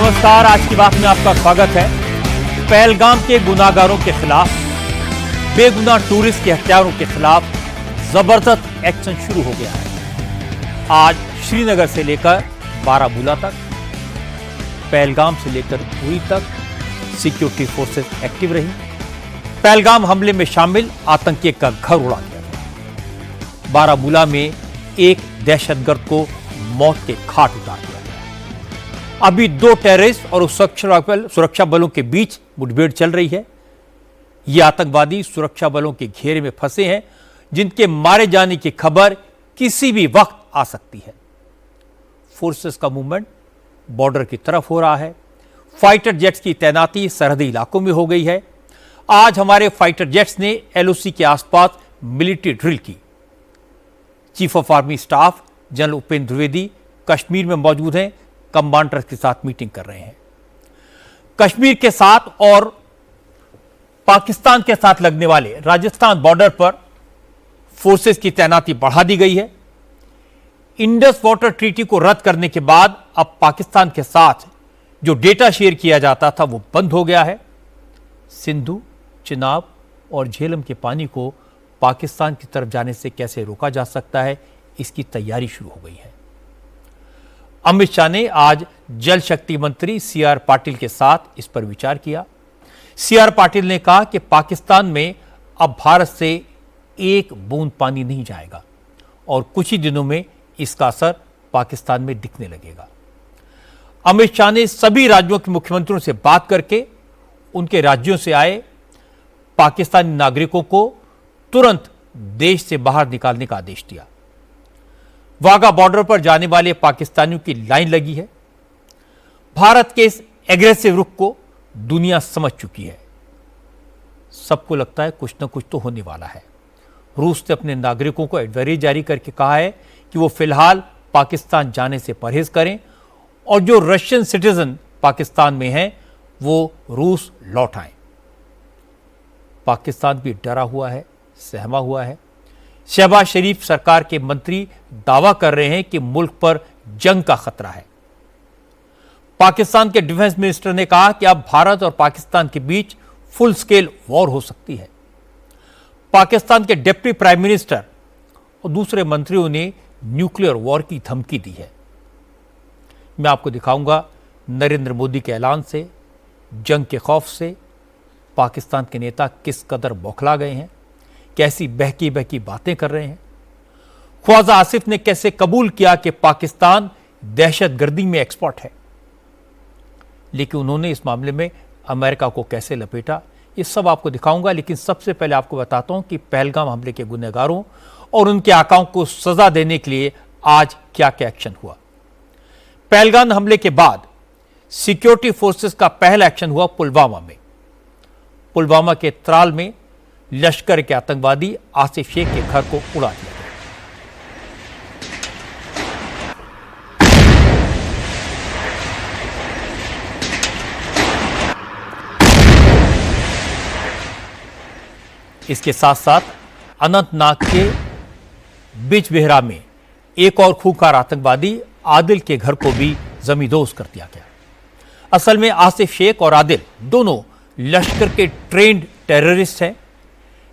नमस्कार, आज की बात में आपका स्वागत है। पहलगाम के गुनाहगारों के खिलाफ, बेगुनाह टूरिस्ट के हत्यारों के खिलाफ जबरदस्त एक्शन शुरू हो गया है। आज श्रीनगर से लेकर बारामूला तक, पहलगाम से लेकर उरी तक सिक्योरिटी फोर्सेस एक्टिव रही। पहलगाम हमले में शामिल आतंकी का घर उड़ा दिया गया। बारामूला में एक दहशतगर्द को मौत के घाट उतार दिया गया। अभी दो टेररिस्ट और सुरक्षा बलों के बीच मुठभेड़ चल रही है। ये आतंकवादी सुरक्षा बलों के घेरे में फंसे हैं, जिनके मारे जाने की खबर किसी भी वक्त आ सकती है। फोर्सेस का मूवमेंट बॉर्डर की तरफ हो रहा है। फाइटर जेट्स की तैनाती सरहदी इलाकों में हो गई है। आज हमारे फाइटर जेट्स ने एलओसी के आसपास मिलिट्री ड्रिल की। Chief of army staff general Upendra Dwivedi Kashmir में मौजूद हैं, कमांडर्स के साथ मीटिंग कर रहे हैं। कश्मीर के साथ और पाकिस्तान के साथ लगने वाले राजस्थान बॉर्डर पर फोर्सेस की तैनाती बढ़ा दी गई है। इंडस वाटर ट्रीटी को रद्द करने के बाद अब पाकिस्तान के साथ जो डेटा शेयर किया जाता था वो बंद हो गया है। सिंधु, चिनाब और झेलम के पानी को पाकिस्तान की तरफ जाने से कैसे रोका जा सकता है, इसकी तैयारी शुरू हो गई है। अमित शाह ने आज जल शक्ति मंत्री सीआर पाटिल के साथ इस पर विचार किया। सीआर पाटिल ने कहा कि पाकिस्तान में अब भारत से एक बूंद पानी नहीं जाएगा और कुछ ही दिनों में इसका असर पाकिस्तान में दिखने लगेगा। अमित शाह ने सभी राज्यों के मुख्यमंत्रियों से बात करके उनके राज्यों से आए पाकिस्तानी नागरिकों को तुरंत देश से बाहर निकालने का आदेश दिया। वाघा बॉर्डर पर जाने वाले पाकिस्तानियों की लाइन लगी है। भारत के इस एग्रेसिव रुख को दुनिया समझ चुकी है। सबको लगता है कुछ न कुछ तो होने वाला है। रूस ने अपने नागरिकों को एडवाइजरी जारी करके कहा है कि वो फिलहाल पाकिस्तान जाने से परहेज करें और जो रशियन सिटीजन पाकिस्तान में हैं वो रूस लौट आएं। पाकिस्तान भी डरा हुआ है, सहमा हुआ है। शहबाज शरीफ सरकार के मंत्री दावा कर रहे हैं कि मुल्क पर जंग का खतरा है। पाकिस्तान के डिफेंस मिनिस्टर ने कहा कि अब भारत और पाकिस्तान के बीच फुल स्केल वॉर हो सकती है। पाकिस्तान के डिप्टी प्राइम मिनिस्टर और दूसरे मंत्रियों ने न्यूक्लियर वॉर की धमकी दी है। मैं आपको दिखाऊंगा नरेंद्र मोदी के ऐलान से, जंग के खौफ से पाकिस्तान के नेता किस कदर बौखला गए हैं, कैसी बहकी बहकी बातें कर रहे हैं। ख्वाजा आसिफ ने कैसे कबूल किया कि पाकिस्तान दहशतगर्दी में एक्सपर्ट है, लेकिन उन्होंने इस मामले में अमेरिका को कैसे लपेटा, ये सब आपको दिखाऊंगा। लेकिन सबसे पहले आपको बताता हूं कि पहलगाम हमले के गुनहगारों और उनके आकाओं को सजा देने के लिए आज क्या क्या एक्शन हुआ। पहलगाम हमले के बाद सिक्योरिटी फोर्सेस का पहला एक्शन हुआ पुलवामा में। पुलवामा के त्राल में लश्कर के आतंकवादी आसिफ शेख के घर को उड़ा दिया गया। इसके साथ साथ अनंतनाग के बिजबेहरा में एक और खूंखार आतंकवादी आदिल के घर को भी जमींदोज कर दिया गया। असल में आसिफ शेख और आदिल दोनों लश्कर के ट्रेंड टेररिस्ट हैं।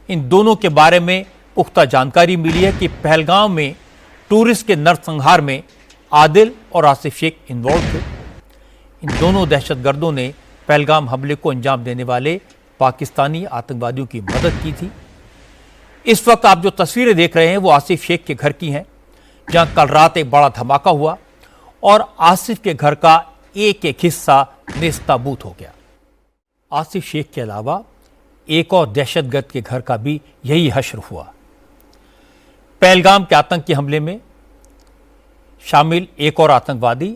इन दोनों के बारे में पुख्ता जानकारी मिली है कि पहलगाम में टूरिस्ट के नरसंहार में आदिल और आसिफ शेख इन्वॉल्व थे। इन दोनों दहशतगर्दों ने पहलगाम हमले को अंजाम देने वाले पाकिस्तानी आतंकवादियों की मदद की थी। इस वक्त आप जो तस्वीरें देख रहे हैं वो आसिफ शेख के घर की हैं, जहां कल रात एक बड़ा धमाका हुआ और आसिफ के घर का एक एक हिस्सा नेस्तनाबूद हो गया। आसिफ शेख के अलावा एक और दहशतगर्द के घर का भी यही हश्र हुआ। पहलगाम के आतंकी हमले में शामिल एक और आतंकवादी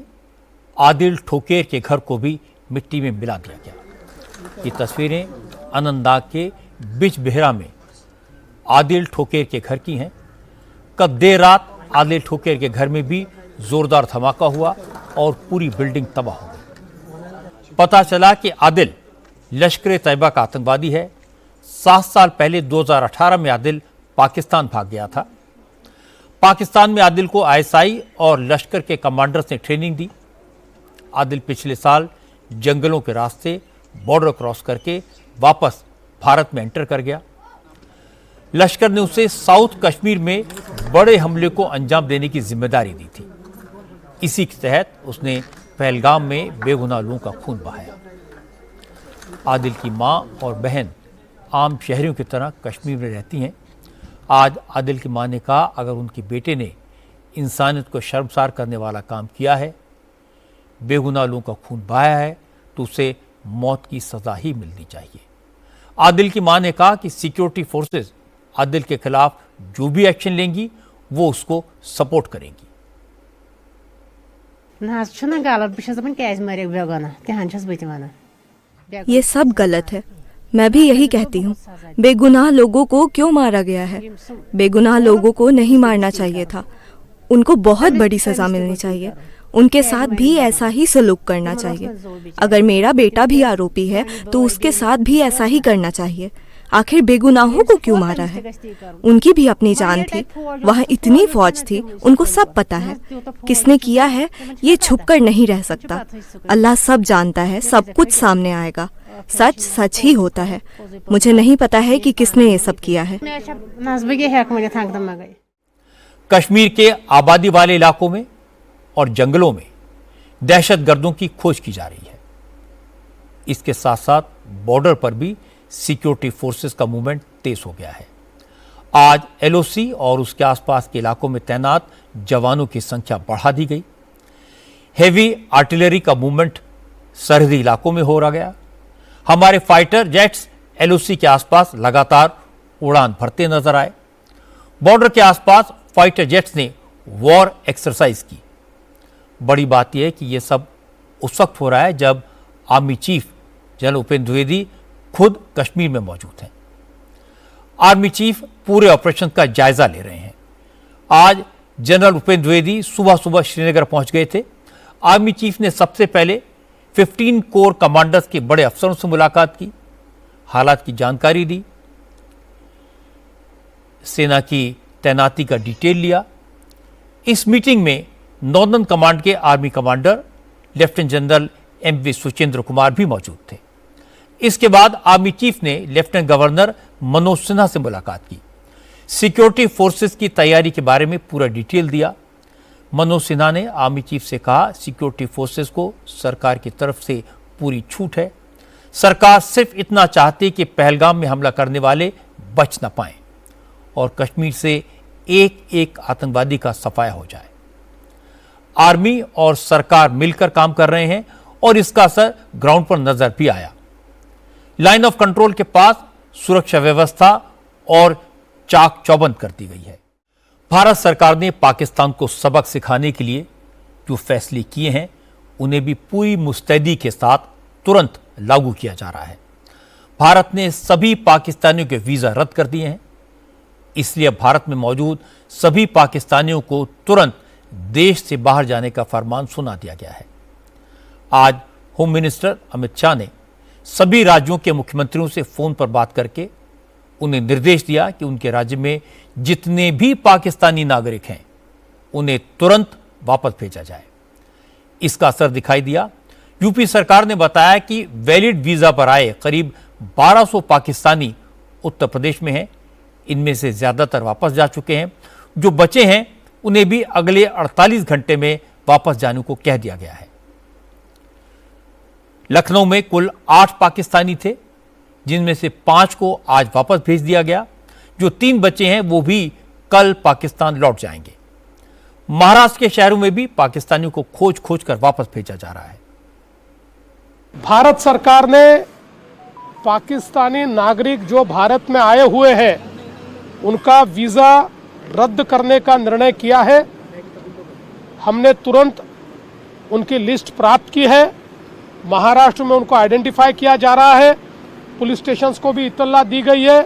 आदिल ठोकेर के घर को भी मिट्टी में मिला दिया गया। ये तस्वीरें अनंतनाग के बिजबेहरा में आदिल ठोकेर के घर की हैं। कल देर रात आदिल ठोकेर के घर में भी जोरदार धमाका हुआ और पूरी बिल्डिंग तबाह हो गई। पता चला कि आदिल लश्कर तैयबा का आतंकवादी है। 7 साल पहले 2018 में आदिल पाकिस्तान भाग गया था। पाकिस्तान में आदिल को आईएसआई और लश्कर के कमांडर्स ने ट्रेनिंग दी। आदिल पिछले साल जंगलों के रास्ते बॉर्डर क्रॉस करके वापस भारत में एंटर कर गया। लश्कर ने उसे साउथ कश्मीर में बड़े हमले को अंजाम देने की जिम्मेदारी दी थी। इसी के तहत उसने पहलगाम में बेगुनाह लोगों का खून बहाया। आदिल की मां और बहन आम शहरियों की तरह कश्मीर में रहती हैं। आज आदिल की मां ने कहा, अगर उनके बेटे ने इंसानियत को शर्मसार करने वाला काम किया है, बेगुनाह लोगों का खून बहाया है, तो उसे मौत की सजा ही मिलनी चाहिए। आदिल की मां ने कहा कि सिक्योरिटी फोर्सेस आदिल के खिलाफ जो भी एक्शन लेंगी वो उसको सपोर्ट करेंगी। ये सब गलत है। मैं भी यही कहती हूँ, बेगुनाह लोगों को क्यों मारा गया है? बेगुनाह लोगों को नहीं मारना चाहिए था। उनको बहुत बड़ी सजा मिलनी चाहिए। उनके साथ भी ऐसा ही सलूक करना चाहिए। अगर मेरा बेटा भी आरोपी है तो उसके साथ भी ऐसा ही करना चाहिए। आखिर बेगुनाहों को क्यों मारा है? उनकी भी अपनी जान थी, वहाँ इतनी फौज थी, उनको सब पता है। किसने किया है ये छुपकर नहीं रह सकता। अल्लाह सब जानता है, सब कुछ सामने आएगा। सच सच ही होता है। मुझे नहीं पता है कि किसने ये सब किया है। कश्मीर के आबादी वाले इलाकों में और जंगलों में दहशतगर्दों की खोज की जा रही है। इसके साथ साथ बॉर्डर पर भी सिक्योरिटी फोर्सेस का मूवमेंट तेज हो गया है। आज एलओसी और उसके आसपास के इलाकों में तैनात जवानों की संख्या बढ़ा दी गई। हेवी आर्टिलरी का मूवमेंट सरहदी इलाकों में हो रहा गया। हमारे फाइटर जेट्स एलओसी के आसपास लगातार उड़ान भरते नजर आए। बॉर्डर के आसपास फाइटर जेट्स ने वॉर एक्सरसाइज की। बड़ी बात यह है कि यह सब उस वक्त हो रहा है जब army chief general Upendra Dwivedi खुद कश्मीर में मौजूद हैं। आर्मी चीफ पूरे ऑपरेशन का जायजा ले रहे हैं। आज जनरल उपेंद्र द्विवेदी सुबह सुबह श्रीनगर पहुंच गए थे। आर्मी चीफ ने सबसे पहले 15 कोर कमांडर्स के बड़े अफसरों से मुलाकात की, हालात की जानकारी दी, सेना की तैनाती का डिटेल लिया। इस मीटिंग में नॉर्दर्न कमांड के army commander lieutenant general M V Suchendra Kumar भी मौजूद थे। इसके बाद आर्मी चीफ ने लेफ्टिनेंट गवर्नर मनोज सिन्हा से मुलाकात की, सिक्योरिटी फोर्सेस की तैयारी के बारे में पूरा डिटेल दिया। मनोज सिन्हा ने आर्मी चीफ से कहा, सिक्योरिटी फोर्सेस को सरकार की तरफ से पूरी छूट है। सरकार सिर्फ इतना चाहती है कि पहलगाम में हमला करने वाले बच न पाएं और कश्मीर से एक एक आतंकवादी का सफाया हो जाए। आर्मी और सरकार मिलकर काम कर रहे हैं और इसका असर ग्राउंड पर नजर भी आया। लाइन ऑफ कंट्रोल के पास सुरक्षा व्यवस्था और चाक चौबंद कर दी गई है। भारत सरकार ने पाकिस्तान को सबक सिखाने के लिए जो फैसले किए हैं उन्हें भी पूरी मुस्तैदी के साथ तुरंत लागू किया जा रहा है। भारत ने सभी पाकिस्तानियों के वीजा रद्द कर दिए हैं। इसलिए भारत में मौजूद सभी पाकिस्तानियों को तुरंत देश से बाहर जाने का फरमान सुना दिया गया है। आज होम मिनिस्टर अमित शाह ने सभी राज्यों के मुख्यमंत्रियों से फोन पर बात करके उन्हें निर्देश दिया कि उनके राज्य में जितने भी पाकिस्तानी नागरिक हैं उन्हें तुरंत वापस भेजा जाए। इसका असर दिखाई दिया। यूपी सरकार ने बताया कि वैलिड वीजा पर आए करीब 1200 पाकिस्तानी उत्तर प्रदेश में हैं। इनमें से ज्यादातर वापस जा चुके हैं। जो बचे हैं उन्हें भी अगले 48 घंटे में वापस जाने को कह दिया गया है। लखनऊ में कुल 8 पाकिस्तानी थे, जिनमें से 5 को आज वापस भेज दिया गया। जो 3 बचे हैं वो भी कल पाकिस्तान लौट जाएंगे। महाराष्ट्र के शहरों में भी पाकिस्तानियों को खोज खोज कर वापस भेजा जा रहा है। भारत सरकार ने पाकिस्तानी नागरिक जो भारत में आए हुए हैं उनका वीजा रद्द करने का निर्णय किया है। हमने तुरंत उनकी लिस्ट प्राप्त की है। महाराष्ट्र में उनको आइडेंटिफाई किया जा रहा है। पुलिस स्टेशंस को भी इत्तला दी गई है।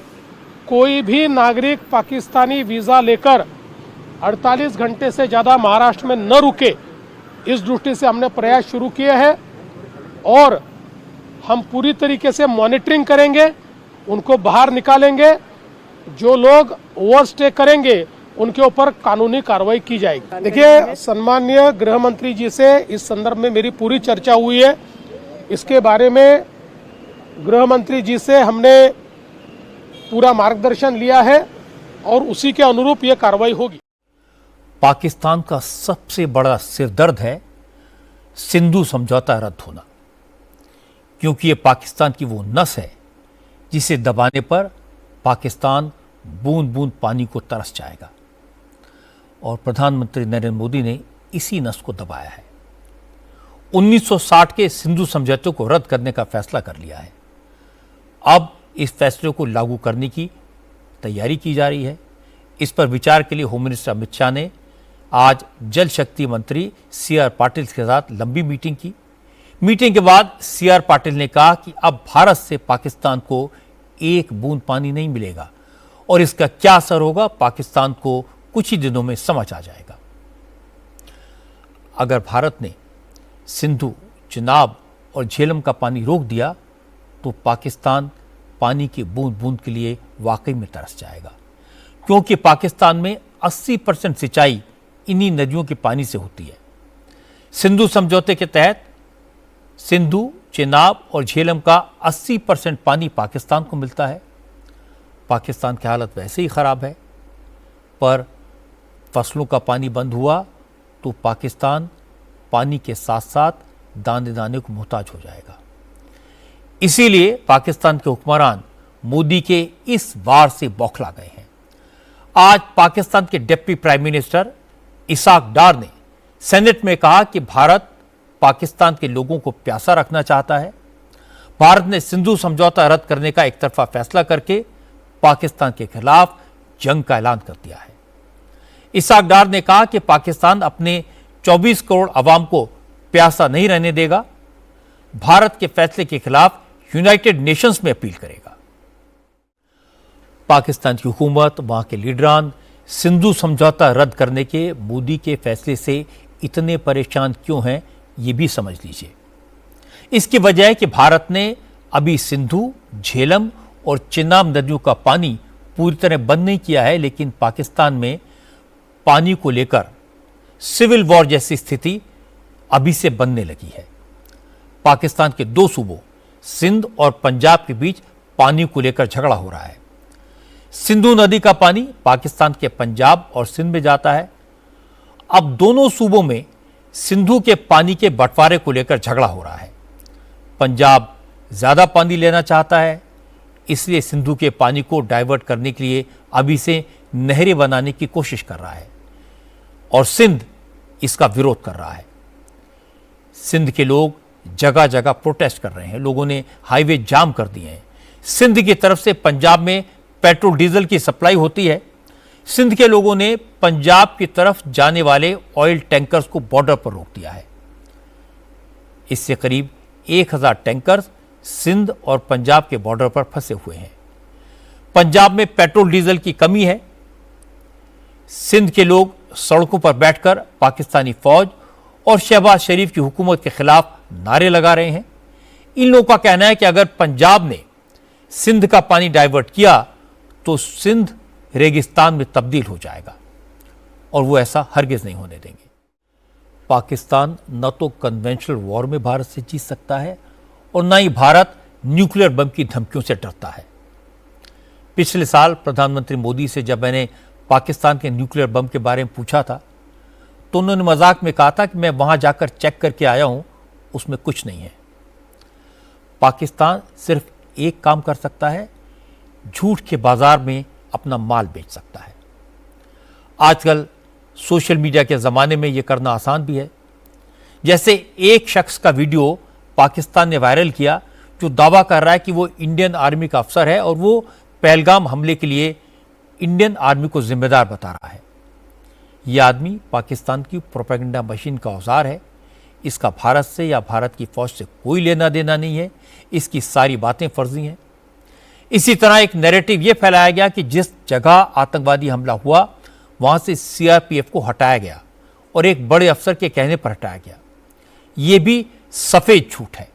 कोई भी नागरिक पाकिस्तानी वीजा लेकर 48 घंटे से ज़्यादा महाराष्ट्र में न रुके, इस दृष्टि से हमने प्रयास शुरू किए हैं और हम पूरी तरीके से मॉनिटरिंग करेंगे, उनको बाहर निकालेंगे। जो लोग ओवरस्टे करेंगे उनके ऊपर कानूनी कार्रवाई की जाएगी। देखिए, सम्माननीय गृह मंत्री जी से इस संदर्भ में मेरी पूरी चर्चा हुई है। इसके बारे में गृह मंत्री जी से हमने पूरा मार्गदर्शन लिया है और उसी के अनुरूप ये कार्रवाई होगी। पाकिस्तान का सबसे बड़ा सिरदर्द है सिंधु समझौता रद्द होना, क्योंकि ये पाकिस्तान की वो नस है जिसे दबाने पर पाकिस्तान बूंद बूंद पानी को तरस जाएगा। और प्रधानमंत्री नरेंद्र मोदी ने इसी नस को दबाया है। 1960 के सिंधु समझौते को रद्द करने का फैसला कर लिया है। अब इस फैसले को लागू करने की तैयारी की जा रही है। इस पर विचार के लिए होम मिनिस्टर अमित शाह ने आज जल शक्ति मंत्री CR पाटिल के साथ लंबी मीटिंग की। मीटिंग के बाद CR पाटिल ने कहा कि अब भारत से पाकिस्तान को एक बूंद पानी नहीं मिलेगा और इसका क्या असर होगा पाकिस्तान को कुछ ही दिनों में समझ आ जाएगा। अगर भारत ने सिंधु, चिनाब और झेलम का पानी रोक दिया तो पाकिस्तान पानी की बूंद बूंद के लिए वाकई में तरस जाएगा, क्योंकि पाकिस्तान में 80% सिंचाई इन्हीं नदियों के पानी से होती है। सिंधु समझौते के तहत सिंधु, चिनाब और झेलम का 80% पानी पाकिस्तान को मिलता है। पाकिस्तान की हालत वैसे ही खराब है, पर फसलों का पानी बंद हुआ तो पाकिस्तान पानी के साथ साथ दाने दाने को मोहताज हो जाएगा। इसीलिए पाकिस्तान के हुक्मरान मोदी के इस वार से बौखला गए हैं। आज पाकिस्तान के डिप्टी प्राइम मिनिस्टर इसाक डार ने सेनेट में कहा कि भारत पाकिस्तान के लोगों को प्यासा रखना चाहता है। भारत ने सिंधु समझौता रद्द करने का एक तरफा फैसला करके पाकिस्तान के खिलाफ जंग का ऐलान कर दिया है। इसाक डार ने कहा कि पाकिस्तान अपने 24 करोड़ अवाम को प्यासा नहीं रहने देगा। भारत के फैसले के खिलाफ यूनाइटेड नेशंस में अपील करेगा। पाकिस्तान की हुकूमत, वहां के लीडरान सिंधु समझौता रद्द करने के मोदी के फैसले से इतने परेशान क्यों हैं, ये भी समझ लीजिए। इसकी वजह है कि भारत ने अभी सिंधु, झेलम और चिनाब नदियों का पानी पूरी तरह बंद नहीं किया है, लेकिन पाकिस्तान में पानी को लेकर सिविल वॉर जैसी स्थिति अभी से बनने लगी है। पाकिस्तान के दो सूबों सिंध और पंजाब के बीच पानी को लेकर झगड़ा हो रहा है। सिंधु नदी का पानी पाकिस्तान के पंजाब और सिंध में जाता है। अब दोनों सूबों में सिंधु के पानी के बंटवारे को लेकर झगड़ा हो रहा है। पंजाब ज्यादा पानी लेना चाहता है, इसलिए सिंधु के पानी को डाइवर्ट करने के लिए अभी से नहरें बनाने की कोशिश कर रहा है और सिंध इसका विरोध कर रहा है। सिंध के लोग जगह जगह प्रोटेस्ट कर रहे हैं। लोगों ने हाईवे जाम कर दिए हैं। सिंध की तरफ से पंजाब में पेट्रोल डीजल की सप्लाई होती है। सिंध के लोगों ने पंजाब की तरफ जाने वाले ऑयल टैंकर्स को बॉर्डर पर रोक दिया है। इससे करीब 1000 टैंकर्स सिंध और पंजाब के बॉर्डर पर फंसे हुए हैं। पंजाब में पेट्रोल डीजल की कमी है। सिंध के लोग सड़कों पर बैठकर पाकिस्तानी फौज और शहबाज शरीफ की हुकूमत के खिलाफ नारे लगा रहे हैं। इन लोगों का कहना है कि अगर पंजाब ने सिंध का पानी डाइवर्ट किया तो सिंध रेगिस्तान में तब्दील हो जाएगा और वो ऐसा हरगिज नहीं होने देंगे। पाकिस्तान न तो कन्वेंशनल वॉर में भारत से जीत सकता है और न ही भारत न्यूक्लियर बम की धमकियों से डरता है। पिछले साल प्रधानमंत्री मोदी से जब मैंने पाकिस्तान के न्यूक्लियर बम के बारे में पूछा था तो उन्होंने मजाक में कहा था कि मैं वहां जाकर चेक करके आया हूं, उसमें कुछ नहीं है। पाकिस्तान सिर्फ एक काम कर सकता है, झूठ के बाजार में अपना माल बेच सकता है। आजकल सोशल मीडिया के ज़माने में यह करना आसान भी है। जैसे एक शख्स का वीडियो पाकिस्तान ने वायरल किया जो दावा कर रहा है कि वो इंडियन आर्मी का अफसर है और वो पहलगाम हमले के लिए इंडियन आर्मी को जिम्मेदार बता रहा है। यह आदमी पाकिस्तान की प्रोपेगेंडा मशीन का औजार है। इसका भारत से या भारत की फौज से कोई लेना देना नहीं है। इसकी सारी बातें फर्जी हैं। इसी तरह एक नैरेटिव यह फैलाया गया कि जिस जगह आतंकवादी हमला हुआ वहां से CRPF को हटाया गया और एक बड़े अफसर के कहने पर हटाया गया। यह भी सफेद झूठ है।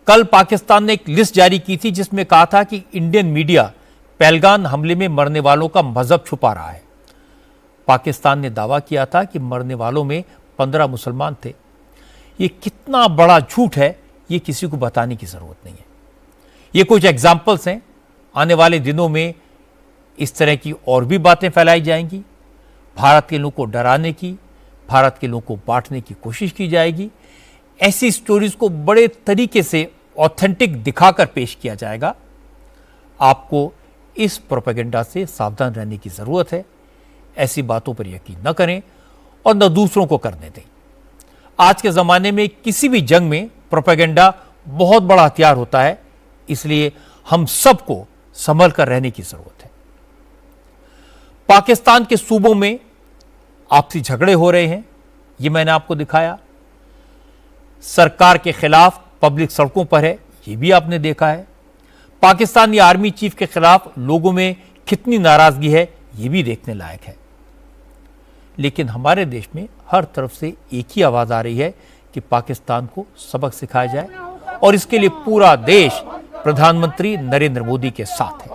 कल पाकिस्तान ने एक लिस्ट जारी की थी जिसमें कहा था कि इंडियन मीडिया पहलगाम हमले में मरने वालों का मजहब छुपा रहा है। पाकिस्तान ने दावा किया था कि मरने वालों में 15 मुसलमान थे। ये कितना बड़ा झूठ है ये किसी को बताने की ज़रूरत नहीं है। ये कुछ एग्जाम्पल्स हैं। आने वाले दिनों में इस तरह की और भी बातें फैलाई जाएंगी। भारत के लोगों को डराने की, भारत के लोगों को बांटने की कोशिश की जाएगी। ऐसी स्टोरीज को बड़े तरीके से ऑथेंटिक दिखाकर पेश किया जाएगा। आपको इस प्रोपेगेंडा से सावधान रहने की ज़रूरत है। ऐसी बातों पर यकीन न करें और न दूसरों को करने दें। आज के ज़माने में किसी भी जंग में प्रोपेगेंडा बहुत बड़ा हथियार होता है, इसलिए हम सबको संभल कर रहने की ज़रूरत है। पाकिस्तान के सूबों में आपसी झगड़े हो रहे हैं, ये मैंने आपको दिखाया। सरकार के खिलाफ पब्लिक सड़कों पर है, ये भी आपने देखा है। पाकिस्तानी आर्मी चीफ के खिलाफ लोगों में कितनी नाराजगी है, ये भी देखने लायक है। लेकिन हमारे देश में हर तरफ से एक ही आवाज आ रही है कि पाकिस्तान को सबक सिखाया जाए, और इसके लिए पूरा देश प्रधानमंत्री नरेंद्र मोदी के साथ है।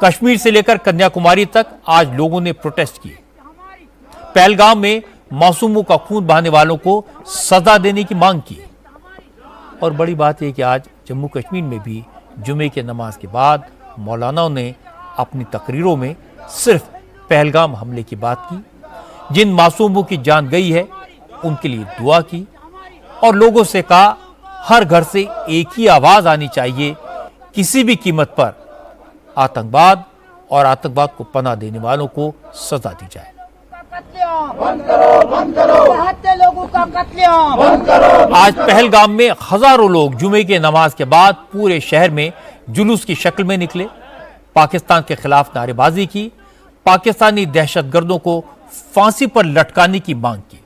कश्मीर से लेकर कन्याकुमारी तक आज लोगों ने प्रोटेस्ट किए। पहलगाम में मासूमों का खून बहाने वालों को सजा देने की मांग की। और बड़ी बात यह कि आज जम्मू कश्मीर में भी जुमे के नमाज के बाद मौलानाओं ने अपनी तकरीरों में सिर्फ पहलगाम हमले की बात की। जिन मासूमों की जान गई है उनके लिए दुआ की और लोगों से कहा हर घर से एक ही आवाज आनी चाहिए, किसी भी कीमत पर आतंकवाद और आतंकवाद को पनाह देने वालों को सजा दी जाए। बंद करो लोगों का कत्लेआम बंद करो। आज पहलगाम में हजारों लोग जुमे के नमाज के बाद पूरे शहर में जुलूस की शक्ल में निकले, पाकिस्तान के खिलाफ नारेबाजी की, पाकिस्तानी दहशतगर्दों को फांसी पर लटकाने की मांग की।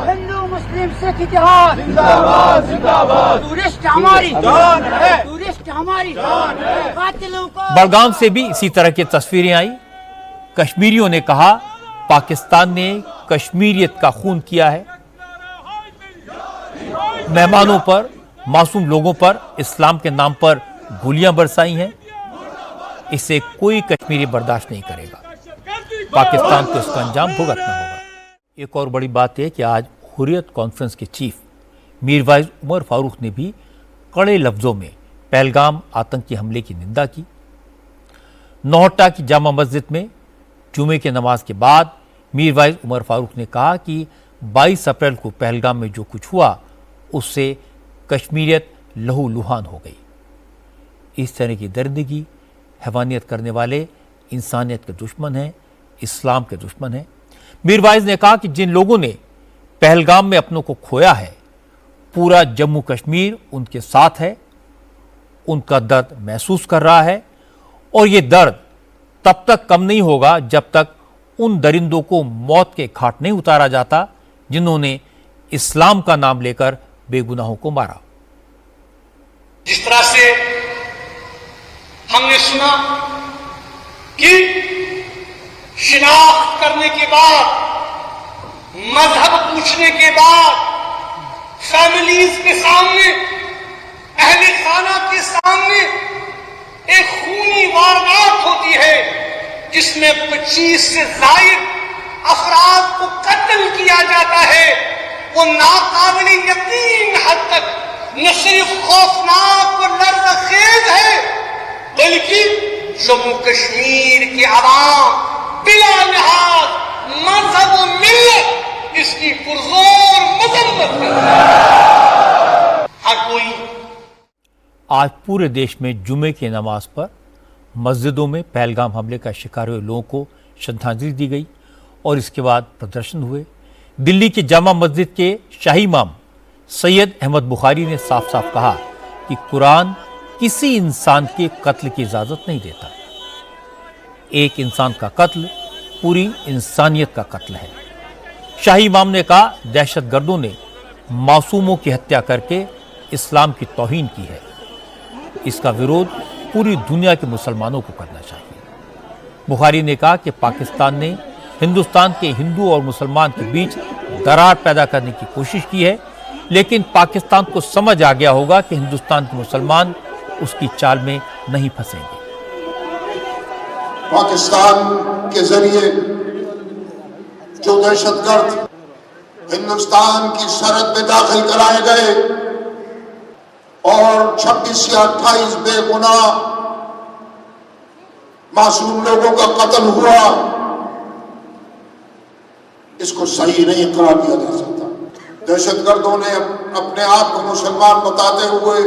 हिंदू मुस्लिम सिख इतिहास जिंदाबाद जिंदाबाद। टूरिस्ट हमारी जान है, टूरिस्ट हमारी जान है। कातिलों को बड़गाम से भी इसी तरह की तस्वीरें आई। कश्मीरियों ने कहा पाकिस्तान ने कश्मीरियत का खून किया है। मेहमानों पर, मासूम लोगों पर इस्लाम के नाम पर गोलियां बरसाई हैं। इसे कोई कश्मीरी बर्दाश्त नहीं करेगा। पाकिस्तान को इसका अंजाम भुगतना होगा। एक और बड़ी बात यह कि आज हुर्रियत कॉन्फ्रेंस के चीफ मीरवाइज उमर फारूक ने भी कड़े लफ्जों में पहलगाम आतंकी हमले की निंदा की। नौहट्टा की जामा मस्जिद में जुमे के नमाज के बाद मीरवाइज उमर फारूक ने कहा कि 22 अप्रैल को पहलगाम में जो कुछ हुआ उससे कश्मीरियत लहूलुहान हो गई। इस तरह की दर्दगी, हैवानियत करने वाले इंसानियत के दुश्मन हैं, इस्लाम के दुश्मन हैं। मीरवाइज ने कहा कि जिन लोगों ने पहलगाम में अपनों को खोया है, पूरा जम्मू कश्मीर उनके साथ है, उनका दर्द महसूस कर रहा है, और ये दर्द तब तक कम नहीं होगा जब तक उन दरिंदों को मौत के घाट नहीं उतारा जाता जिन्होंने इस्लाम का नाम लेकर बेगुनाहों को मारा। जिस तरह से हमने सुना कि शिनाख्त करने के बाद, मजहब पूछने के बाद, फैमिलीज के सामने, अहले खाना के सामने एक खूनी वारदात होती है जिसमें 25 से ज़ायद अफराद को कत्ल किया जाता है। वो नाकाबिल यकीन हद तक न सिर्फ खौफनाक और लर्ज़खेज़ है, बल्कि जम्मू कश्मीर के अवाम बिला लिहाज मजहब और मिल्लत इसकी पुरजोर मजम्मत करता है। हर कोई आज पूरे देश में जुमे की नमाज पर मस्जिदों में पहलगाम हमले का शिकार हुए लोगों को श्रद्धांजलि दी गई और इसके बाद प्रदर्शन हुए। दिल्ली की जामा मस्जिद के शाही इमाम सैयद अहमद बुखारी ने साफ साफ कहा कि कुरान किसी इंसान के कत्ल की इजाज़त नहीं देता। एक इंसान का कत्ल पूरी इंसानियत का कत्ल है। शाही इमाम ने कहा दहशतगर्दों ने मासूमों की हत्या करके इस्लाम की तौहीन की है। इसका विरोध पूरी दुनिया के मुसलमानों को करना चाहिए। बुखारी ने कहा कि पाकिस्तान ने हिंदुस्तान के हिंदू और मुसलमान के बीच दरार पैदा करने की कोशिश की है, लेकिन पाकिस्तान को समझ आ गया होगा कि हिंदुस्तान के मुसलमान उसकी चाल में नहीं फंसेंगे। पाकिस्तान के जरिए जो दहशतगर्द हिंदुस्तान की सरहद में दाखिल कराए गए और 26 या 28 बेगुनाह मासूम लोगों का कत्ल हुआ, इसको सही नहीं करार दिया जा सकता। दहशतगर्दों ने अपने आप को मुसलमान बताते हुए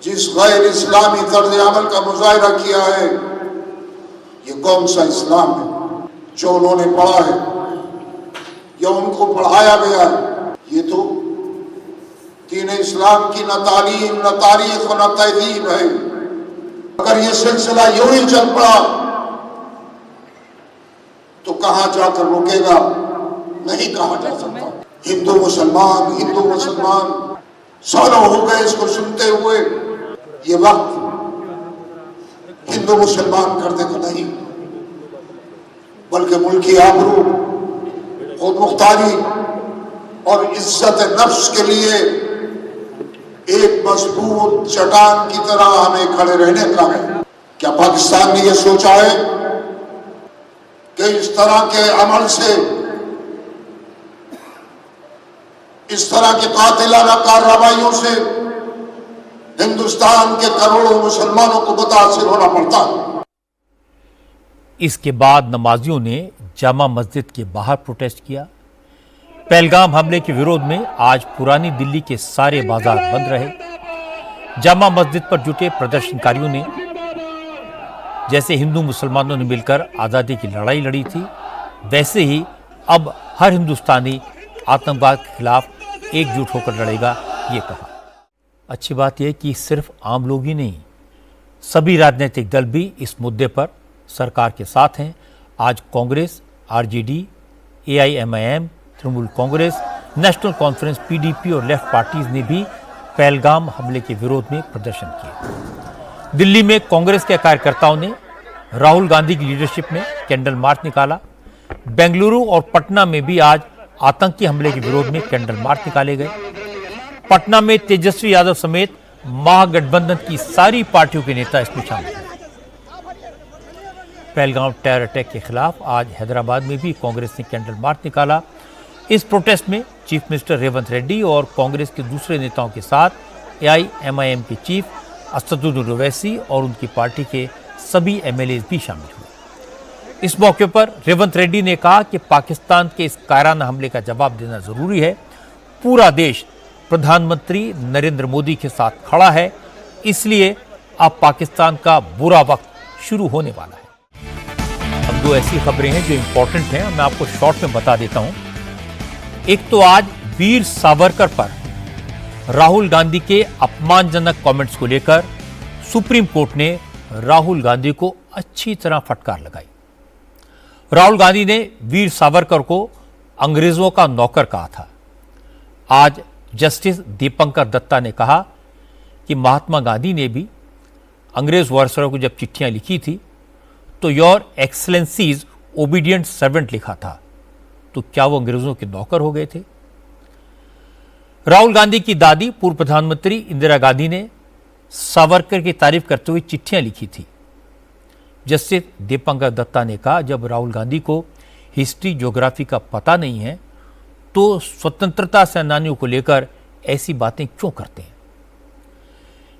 जिस गैर इस्लामी तर्ज अमल का मुजाहिरा किया है, ये कौन सा इस्लाम है जो उन्होंने पढ़ा है या उनको पढ़ाया गया है? ये तो दीन इस्लाम की न तालीम, न तारीख और न तहजीब है। अगर ये सिलसिला यूं ही चल पड़ा तो कहां जाकर रुकेगा, नहीं कहा जा सकता। हिंदू मुसलमान सालों हो गए इसको सुनते हुए। ये वक्त हिंदू मुसलमान करने का नहीं, बल्कि मुल्की आबरू, खुद मुख्तारी और इज्जत नफ्स के लिए एक मजबूत चट्टान की तरह हमें खड़े रहने का है। क्या पाकिस्तान ने यह सोचा है कि इस तरह के अमल से, इस तरह की कातिलाना कार्रवाइयों से हिंदुस्तान के करोड़ों मुसलमानों को मुतासिर होना पड़ता है? इसके बाद नमाजियों ने जामा मस्जिद के बाहर प्रोटेस्ट किया। पहलगाम हमले के विरोध में आज पुरानी दिल्ली के सारे बाजार बंद रहे। जामा मस्जिद पर जुटे प्रदर्शनकारियों ने जैसे हिंदू मुसलमानों ने मिलकर आज़ादी की लड़ाई लड़ी थी, वैसे ही अब हर हिंदुस्तानी आतंकवाद के खिलाफ एकजुट होकर लड़ेगा, ये कहा। अच्छी बात यह कि सिर्फ आम लोग ही नहीं, सभी राजनीतिक दल भी इस मुद्दे पर सरकार के साथ हैं। आज Congress, RJD, AIMIM, Trinamool Congress, national conference, PDP और लेफ्ट पार्टीज ने भी पहलगाम हमले के विरोध में प्रदर्शन किए। दिल्ली में कांग्रेस के कार्यकर्ताओं ने राहुल गांधी की लीडरशिप में कैंडल मार्च निकाला। बेंगलुरु और पटना में भी आज आतंकी हमले के विरोध में कैंडल मार्च निकाले गए। पटना में तेजस्वी यादव समेत महागठबंधन की सारी पार्टियों के नेता इसमें शामिल हुए। पहलगाम टेरर अटैक के खिलाफ आज हैदराबाद में भी कांग्रेस ने कैंडल मार्च निकाला। इस प्रोटेस्ट में चीफ मिनिस्टर रेवंत रेड्डी और कांग्रेस के दूसरे नेताओं के साथ एआईएमआईएम के चीफ असदुद्दीन ओवैसी और उनकी पार्टी के सभी एमएलए भी शामिल हुए। इस मौके पर रेवंत रेड्डी ने कहा कि पाकिस्तान के इस कायराना हमले का जवाब देना जरूरी है। पूरा देश प्रधानमंत्री नरेंद्र मोदी के साथ खड़ा है, इसलिए अब पाकिस्तान का बुरा वक्त शुरू होने वाला है। अब दो ऐसी खबरें हैं जो इंपॉर्टेंट हैं, मैं आपको शॉर्ट में बता देता हूं। एक तो आज वीर सावरकर पर राहुल गांधी के अपमानजनक कमेंट्स को लेकर सुप्रीम कोर्ट ने राहुल गांधी को अच्छी तरह फटकार लगाई। राहुल गांधी ने वीर सावरकर को अंग्रेजों का नौकर कहा था। आज जस्टिस दीपंकर दत्ता ने कहा कि महात्मा गांधी ने भी अंग्रेज वायसरॉय को जब चिट्ठियां लिखी थी तो योर एक्सलेंसीज ओबीडियंट सर्वेंट लिखा था, तो क्या वो अंग्रेजों के नौकर हो गए थे? राहुल गांधी की दादी पूर्व प्रधानमंत्री इंदिरा गांधी ने सावरकर की तारीफ करते हुए चिट्ठियां लिखी थी। जस्टिस दीपंकर दत्ता ने कहा, जब राहुल गांधी को हिस्ट्री ज्योग्राफी का पता नहीं है तो स्वतंत्रता सेनानियों को लेकर ऐसी बातें क्यों करते हैं?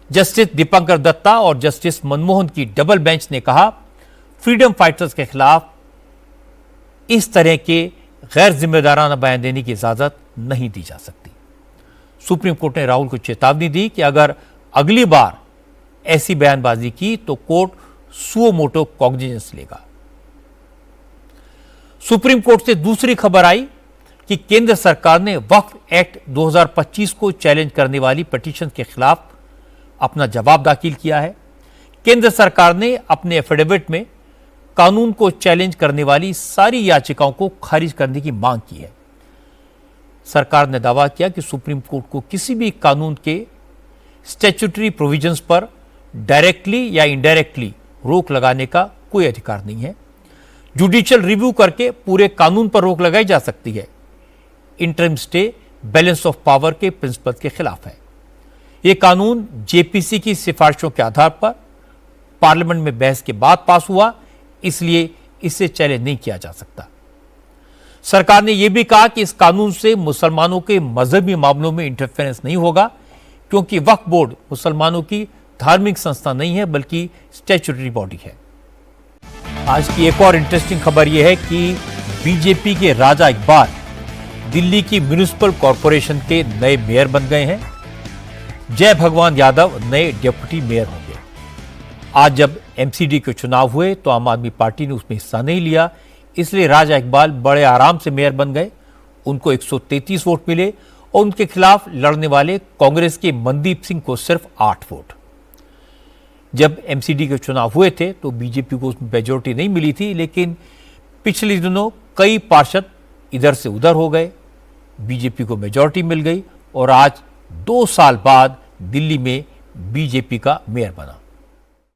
जस्टिस दीपंकर दत्ता और जस्टिस मनमोहन की डबल बेंच ने कहा, फ्रीडम फाइटर्स के खिलाफ इस तरह के गैर जिम्मेदाराना बयान देने की इजाजत नहीं दी जा सकती। सुप्रीम कोर्ट ने राहुल को चेतावनी दी कि अगर अगली बार ऐसी बयानबाजी की तो कोर्ट सुओ मोटो कॉग्निजेंस लेगा। सुप्रीम कोर्ट से दूसरी खबर आई कि केंद्र सरकार ने वक्फ एक्ट 2025 को चैलेंज करने वाली पिटीशन के खिलाफ अपना जवाब दाखिल किया है। केंद्र सरकार ने अपने एफिडेविट में कानून को चैलेंज करने वाली सारी याचिकाओं को खारिज करने की मांग की है। सरकार ने दावा किया कि सुप्रीम कोर्ट को किसी भी कानून के स्टैट्यूटरी प्रोविजंस पर डायरेक्टली या इनडायरेक्टली रोक लगाने का कोई अधिकार नहीं है। जुडिशियल रिव्यू करके पूरे कानून पर रोक लगाई जा सकती है। Interim stay balance of power के प्रिंसिपल के खिलाफ है। यह कानून जेपीसी की सिफारिशों के आधार पर पार्लियामेंट में बहस के बाद पास हुआ, इसलिए इसे चैलेंज नहीं किया जा सकता। सरकार ने यह भी कहा कि इस कानून से मुसलमानों के मजहबी मामलों में इंटरफेरेंस नहीं होगा, क्योंकि वक्फ बोर्ड मुसलमानों की धार्मिक संस्था नहीं है बल्कि स्टैट्यूटरी बॉडी है। आज की एक और इंटरेस्टिंग खबर यह है कि बीजेपी के राजा इकबाल दिल्ली की म्युनिसिपल कॉरपोरेशन के नए मेयर बन गए हैं। जय भगवान यादव नए डिप्टी मेयर होंगे। आज जब एमसीडी के चुनाव हुए तो आम आदमी पार्टी ने उसमें हिस्सा नहीं लिया, इसलिए राजा इकबाल बड़े आराम से मेयर बन गए। उनको 133 वोट मिले और उनके खिलाफ लड़ने वाले कांग्रेस के मनदीप सिंह को सिर्फ 8 वोट। जब एमसीडी के चुनाव हुए थे तो बीजेपी को उसमें मेजोरिटी नहीं मिली थी, लेकिन पिछले दिनों कई पार्षद इधर से उधर हो गए, बीजेपी को मेजोरिटी मिल गई और आज 2 साल बाद दिल्ली में बीजेपी का मेयर बना।